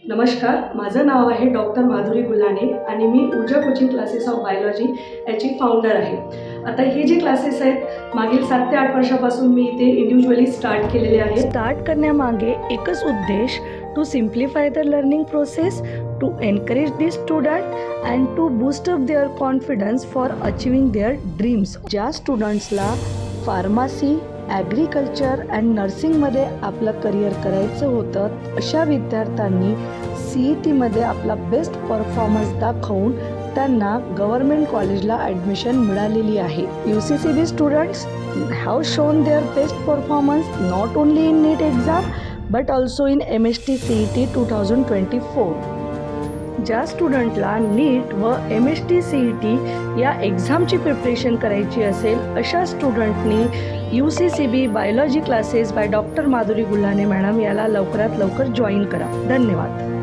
नमस्कार, माझं नाव आहे डॉक्टर माधुरी गुल्हाने आणि मी ऊर्जा कोचिंग क्लासेस ऑफ बायोलॉजी याची फाउंडर आहे. आता हे जे क्लासेस आहेत मागील 7 ते 8 वर्षापासून मी इथे इंडिव्हिज्युअली स्टार्ट केलेले आहे. स्टार्ट करण्यामागे एकच उद्देश, to simplify the learning process, to encourage the student and to boost up their confidence for achieving their dreams. ज्या स्टुडंट्सला फार्मसी, ॲग्रिकल्चर अँड नर्सिंगमध्ये आपलं करिअर करायचं होतं, अशा विद्यार्थ्यांनी CETमध्ये आपला बेस्ट परफॉर्मन्स दाखवून त्यांना गव्हर्मेंट कॉलेजला ॲडमिशन मिळालेली आहे. UCCB students have shown their best performance not only in NEET exam but also in MST CET 2024. ज्या स्टुडंटला नीट व MST CET या एक्झामची प्रिपरेशन करायची असेल, अशा स्टुडंटनी UCCB biology classes by doctor Madhuri Gulhane madam याला लवकरात लवकर जॉईन करा. धन्यवाद.